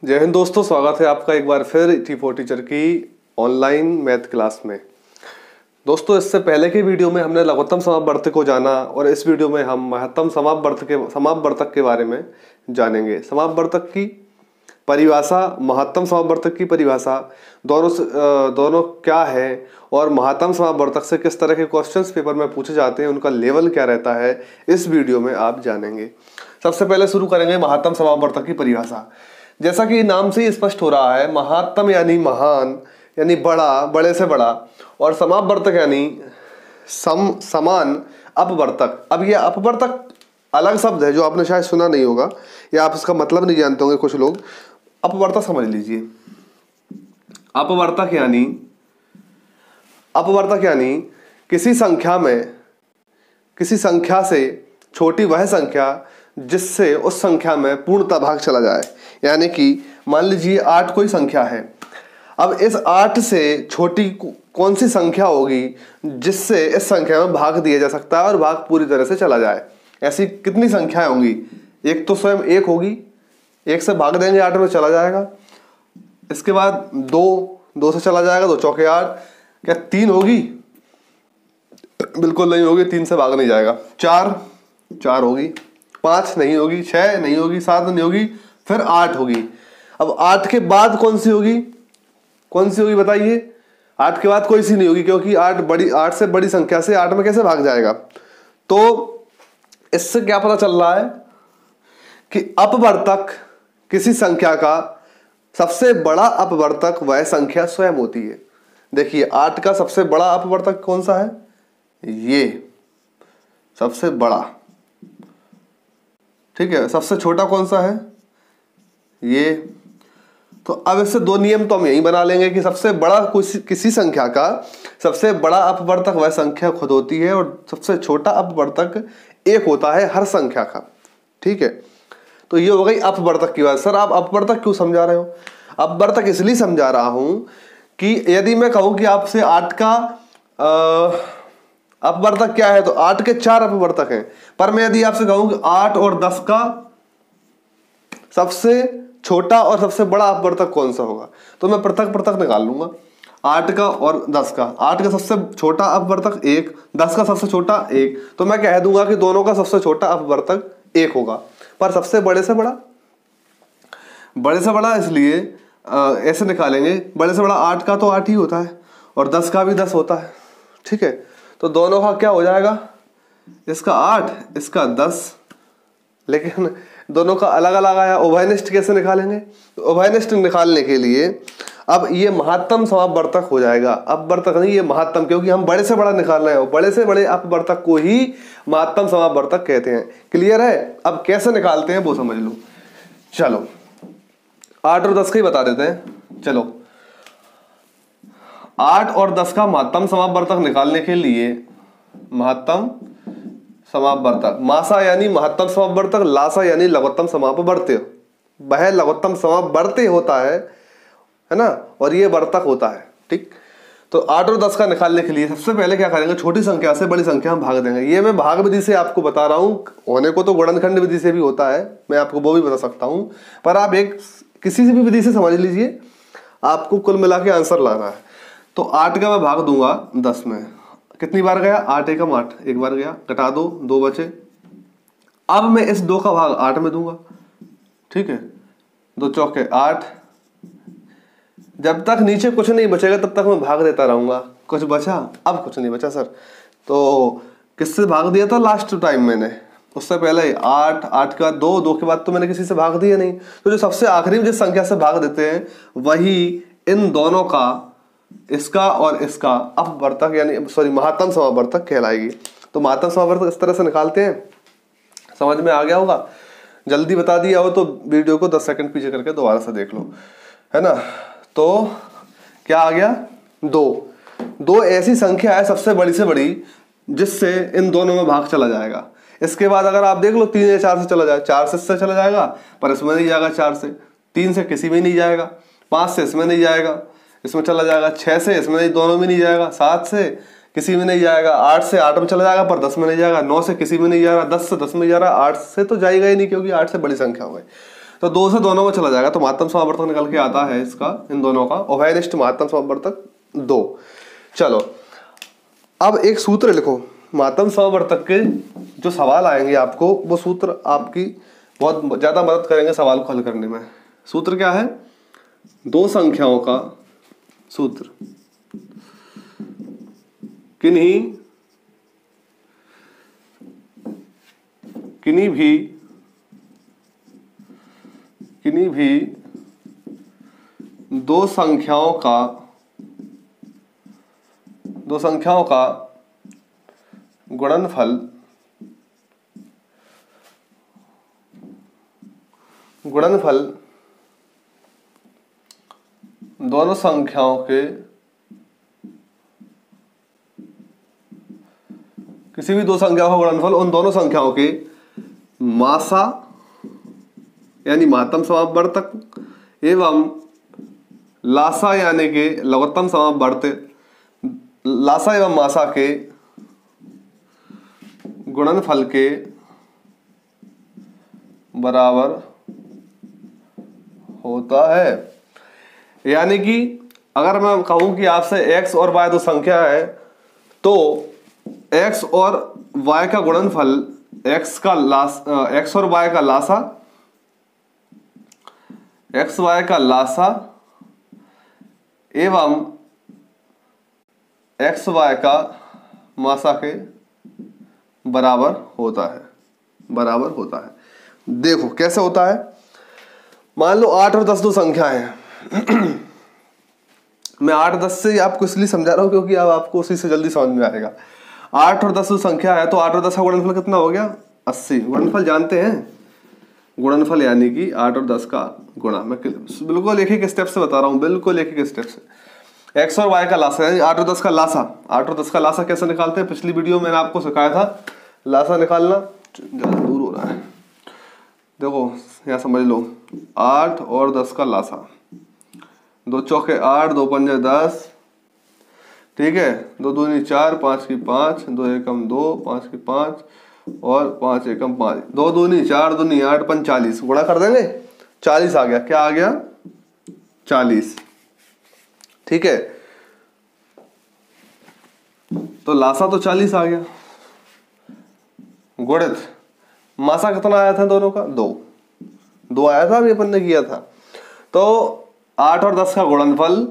जय हिंद दोस्तों, स्वागत है आपका एक बार फिर T4 टीचर की ऑनलाइन मैथ क्लास में। दोस्तों, इससे पहले की वीडियो में हमने लघुत्तम समापवर्तक को जाना और इस वीडियो में हम महत्तम समापवर्तक के बारे में जानेंगे। समापवर्तक की परिभाषा, महत्तम समापवर्तक की परिभाषा दोनों क्या है और महत्तम समापवर्तक से किस तरह के क्वेश्चंस पेपर में पूछे जाते हैं, उनका लेवल क्या रहता है, इस वीडियो में आप जानेंगे। सबसे पहले शुरू करेंगे महत्तम समापवर्तक की परिभाषा। जैसा कि नाम से ही स्पष्ट हो रहा है, महत्तम यानी महान यानी बड़ा, बड़े से बड़ा, और समापवर्तक यानी समान अपवर्तक। अब ये अपवर्तक अलग शब्द है जो आपने शायद सुना नहीं होगा या आप इसका मतलब नहीं जानते होंगे कुछ लोग। अपवर्तक समझ लीजिए। अपवर्तक यानी किसी संख्या से छोटी वह संख्या जिससे उस संख्या में पूर्णतः भाग चला जाए। यानी कि मान लीजिए 8 कोई संख्या है। अब इस 8 से छोटी कौन सी संख्या होगी जिससे इस संख्या में भाग दिया जा सकता है और भाग पूरी तरह से चला जाए। ऐसी कितनी संख्याएं होंगी? एक तो स्वयं 1 होगी, 1 से भाग देंगे 8 में चला जाएगा। इसके बाद 2 से चला जाएगा, 2 चौके 8। क्या 3 होगी? बिल्कुल नहीं होगी, 3 से भाग नहीं जाएगा। 4 होगी, 5 नहीं होगी, 6 नहीं होगी, 7 नहीं होगी, फिर 8 होगी। अब 8 के बाद कौन सी होगी बताइए? 8 के बाद कोई सी नहीं होगी, क्योंकि 8 से बड़ी संख्या से 8 में कैसे भाग जाएगा। तो इससे क्या पता चल रहा है कि अपवर्तक किसी संख्या का सबसे बड़ा अपवर्तक वह संख्या स्वयं होती है। देखिए, 8 का सबसे बड़ा अपवर्तक कौन सा है? ये सबसे बड़ा, ठीक है। सबसे छोटा कौन सा है? ये। तो अब इससे 2 नियम तो हम यही बना लेंगे कि सबसे बड़ा किसी संख्या का सबसे बड़ा अपवर्तक वह संख्या खुद होती है और सबसे छोटा अपवर्तक 1 होता है हर संख्या का, ठीक है। तो ये हो गई अपवर्तक की बात। सर, आप अपवर्तक क्यों समझा रहे हो? अपवर्तक इसलिए समझा रहा हूं कि यदि मैं कहूं कि आपसे 8 का अपवर्तक क्या है, तो 8 के 4 अपवर्तक हैं। पर मैं यदि आपसे कहूं कि 8 और 10 का सबसे छोटा और सबसे बड़ा अपवर्तक कौन सा होगा, तो मैं पृथक निकाल लूंगा। 8 का और 10 का। 8 का सबसे छोटा अपवर्तक 1, 10 का सबसे छोटा 1, तो मैं कह दूंगा कि दोनों का सबसे छोटा अपवर्तक 1 होगा। पर सबसे बड़े से बड़ा इसलिए ऐसे निकालेंगे। बड़े से बड़ा 8 का तो 8 ही होता है और 10 का भी 10 होता है, ठीक है। तो दोनों का क्या हो जाएगा? इसका 8, इसका 10, लेकिन दोनों का अलग अलग आया। उभयनिष्ठ कैसे निकालेंगे? तो उभयनिष्ठ निकालने के लिए अब ये महत्तम समापवर्तक हो जाएगा, अपवर्तक नहीं, ये महत्तम, क्योंकि हम बड़े से बड़ा निकाल रहे हैं। बड़े से बड़े अपवर्तक को ही महत्तम समापवर्तक कहते हैं। क्लियर है? अब कैसे निकालते हैं वो समझ लो। चलो 8 और 10 का ही बता देते हैं। चलो 8 और 10 का महत्तम समापवर्तक निकालने के लिए महत्तम समापवर्तक, मासा यानी महत्तम समापवर्तक, लासा यानी लघुत्तम समापवर्तक। वह लघुत्तम समापवर्तक होता है ना, और ये वर्तक होता है, ठीक। तो 8 और 10 का निकालने के लिए सबसे पहले क्या करेंगे? छोटी संख्या से बड़ी संख्या में भाग देंगे। ये मैं भाग विधि से आपको बता रहा हूं। होने को तो गुणनखंड विधि से भी होता है, मैं आपको वो भी बता सकता हूं, पर आप किसी से भी विधि से समझ लीजिए, आपको कुल मिला के आंसर लाना है। तो 8 का मैं भाग दूंगा 10 में। कितनी बार गया? 8 एकम 8, एक बार गया, घटा दो, 2 बचे। अब मैं इस 2 का भाग 8 में दूंगा, ठीक है। 2 चौके 8। जब तक नीचे कुछ नहीं बचेगा तब तक मैं भाग देता रहूंगा। कुछ बचा? अब कुछ नहीं बचा सर। तो किससे भाग दिया था लास्ट टाइम मैंने? उससे पहले 8 के बाद 2 के बाद तो मैंने किसी से भाग दिया नहीं। तो जो सबसे आखिरी में जिस संख्या से भाग देते हैं वही इन दोनों का, इसका और इसका अपवर्तक यानी महत्तम समापवर्तक कहलाएगी। तो महत्तम समापवर्तक इस तरह से निकालते हैं। समझ में आ गया होगा? जल्दी बता दिया हो तो वीडियो को 10 सेकंड पीछे करके दोबारा से देख लो, है ना। तो क्या आ गया? 2 ऐसी संख्या है सबसे बड़ी से बड़ी जिससे इन दोनों में भाग चला जाएगा। इसके बाद अगर आप देख लो 3 या 4 से चला जाए, 4 से इससे चला जाएगा पर इसमें नहीं जाएगा, 4 से, 3 से किसी में नहीं जाएगा, 5 से इसमें नहीं जाएगा, इसमें चला जाएगा, 6 से इसमें नहीं, दोनों में नहीं जाएगा, 7 से किसी में नहीं जाएगा, 8 से 8 में चला जाएगा पर 10 में नहीं जाएगा, 9 से किसी में नहीं जा रहा, 10 से 10 में जा रहा, 8 से तो जाएगा ही नहीं क्योंकि 8 से बड़ी संख्या हो गई। तो 2 से दोनों में चला जाएगा, तो महत्तम समावर्तक निकल के आता है इसका, इन दोनों का उभयनिष्ठ महत्तम समावर्तक 2। चलो अब एक सूत्र लिखो, महत्तम समावर्तक के जो सवाल आएंगे आपको, वो सूत्र आपकी बहुत ज्यादा मदद करेंगे सवाल को हल करने में। सूत्र क्या है? दो संख्याओं का सूत्र, किन्हीं भी दो संख्याओं का गुणनफल दोनों संख्याओं के, किसी भी दो संख्याओं का गुणनफल उन दोनों संख्याओं के मासा यानी महत्तम समापवर्तक एवं लासा यानी के लघुत्तम समापवर्तक, लासा एवं मासा के गुणनफल के बराबर होता है। यानी कि अगर मैं कहूं कि आपसे x और y दो संख्या है, तो x और y का गुणनफल x और y का लासा, x y का लासा एवं x y का मासा के बराबर होता है। देखो कैसे होता है। मान लो 8 और 10 दो संख्याएं हैं। मैं 8 10 से आपको इसलिए समझा रहा हूं क्योंकि अब आपको उसी से जल्दी समझ में आएगा। 8 और 10 जो संख्या है, तो 8 और 10 का गुणनफल कितना हो गया? 80। गुणनफल जानते हैं, गुणनफल यानी कि 8 और 10 का गुणा। मैं बिल्कुल एक एक स्टेप से बता रहा हूँ, बिल्कुल एक एक स्टेप से। x और y का लासा यानी 8 और 10 का लासा। 8 और 10 का लासा कैसे निकालते हैं? पिछली वीडियो में मैंने आपको सिखाया था लासा निकालना। ज़्यादा दूर हो रहा है, देखो यहाँ समझ लो। 8 और 10 का लासा, 2 चौके 8, 2 पंजे 10, ठीक है। 2 दूनी 4, 5 की 5, 2 एकम 2, 5 की 5 और 5 एकम 5, 2 दूनी 4, दूनी 8, 5 40। गुणा कर देंगे, 40 आ गया। क्या आ गया? 40, ठीक है। तो लासा तो 40 आ गया। गुणित मासा कितना आया था दोनों का? 2 आया था, अभी अपन ने किया था। तो 8 और 10 का गुणनफल,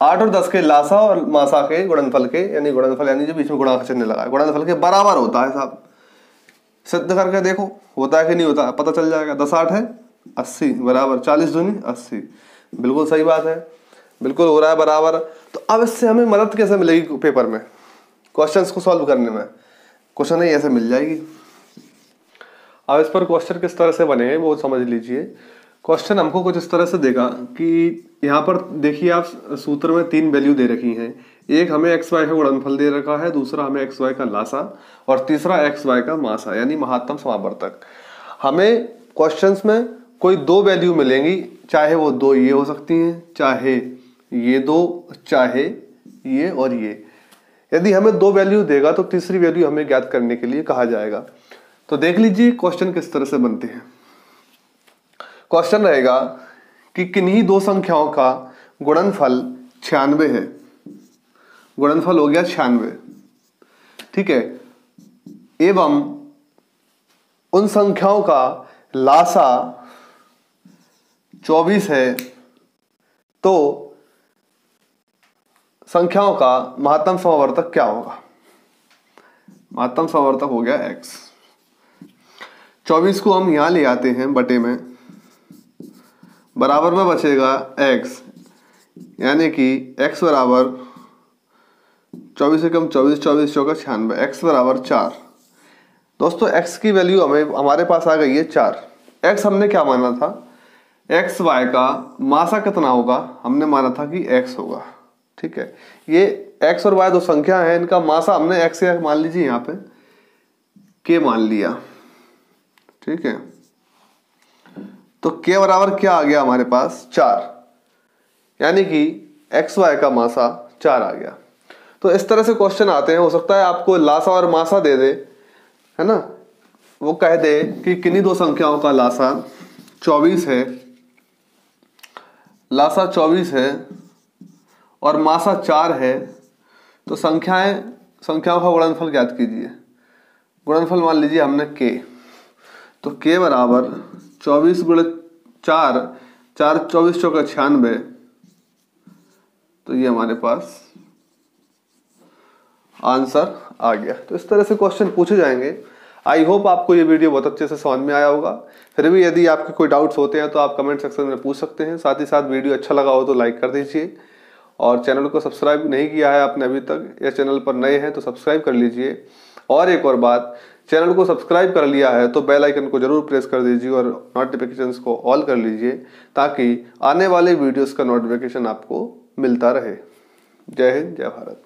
8 और 10 के लासा और मासा के गुणनफल के, यानी गुणनफल यानी जो बीच में गुणा का चिन्ह लगा है, गुणनफल के बराबर होता है साहब। सिद्ध करके देखो होता है कि नहीं होता है, पता चल जाएगा। 10 8 है 80 बराबर 40 दूनी 80। बिल्कुल सही बात है, बिल्कुल हो रहा है बराबर। तो अब इससे हमें मदद कैसे मिलेगी पेपर में, क्वेश्चंस को सॉल्व करने में? क्वेश्चन नहीं ऐसे मिल जाएगी। अब इस पर क्वेश्चन किस तरह से बने हैं वो समझ लीजिए। क्वेश्चन हमको कुछ इस तरह से देगा कि यहाँ पर देखिए, आप सूत्र में 3 वैल्यू दे रखी हैं। एक हमें एक्स वाई का गुणनफल दे रखा है, दूसरा हमें एक्स वाई का लासा और तीसरा एक्स वाई का मासा यानी महत्तम समावर्तक। हमें क्वेश्चंस में कोई 2 वैल्यू मिलेंगी, चाहे वो 2 ये हो सकती हैं, चाहे ये 2, चाहे ये और ये। यदि हमें 2 वैल्यू देगा तो तीसरी वैल्यू हमें ज्ञात करने के लिए कहा जाएगा। तो देख लीजिए क्वेश्चन किस तरह से बनते हैं। क्वेश्चन रहेगा कि किन्हीं 2 संख्याओं का गुणनफल 96 है। गुणनफल हो गया 96, ठीक है। एवं उन संख्याओं का लासा 24 है, तो संख्याओं का महत्तम समावर्तक क्या होगा? महत्तम समावर्तक हो गया x। 24 को हम यहां ले आते हैं बटे में, बराबर में बचेगा x, यानी कि x बराबर 24 से कम 24, 24 चौका 96, x बराबर 4। दोस्तों x की वैल्यू हमारे पास आ गई है 4। x हमने क्या माना था? एक्स वाई का मासा कितना होगा? हमने माना था कि x होगा, ठीक है। ये x और y 2 संख्या है, इनका मासा हमने x या मान लीजिए यहाँ पे k मान लिया, ठीक है। तो k बराबर क्या आ गया हमारे पास? 4, यानी कि एक्स वाई का मासा 4 आ गया। तो इस तरह से क्वेश्चन आते हैं। हो सकता है आपको लासा और मासा दे दे, है ना, वो कह दे कि किन्हीं 2 संख्याओं का लासा 24 है, लासा 24 है और मासा 4 है, तो संख्याओं का गुणनफल ज्ञात कीजिए। गुणनफल मान लीजिए हमने k, तो k बराबर 24 गुणे 4, 4 24 चौका 96, तो ये हमारे पास आंसर आ गया। तो इस तरह से क्वेश्चन पूछे जाएंगे। आई होप आपको ये वीडियो बहुत अच्छे से समझ में आया होगा। फिर भी यदि आपके कोई डाउट्स होते हैं तो आप कमेंट सेक्शन में पूछ सकते हैं। साथ ही साथ वीडियो अच्छा लगा हो तो लाइक कर दीजिए और चैनल को सब्सक्राइब नहीं किया है आपने अभी तक या चैनल पर नए हैं तो सब्सक्राइब कर लीजिए। और एक और बात, चैनल को सब्सक्राइब कर लिया है तो बेल आइकन को जरूर प्रेस कर दीजिए और नोटिफिकेशंस को ऑल कर लीजिए ताकि आने वाले वीडियोस का नोटिफिकेशन आपको मिलता रहे। जय हिंद, जय भारत।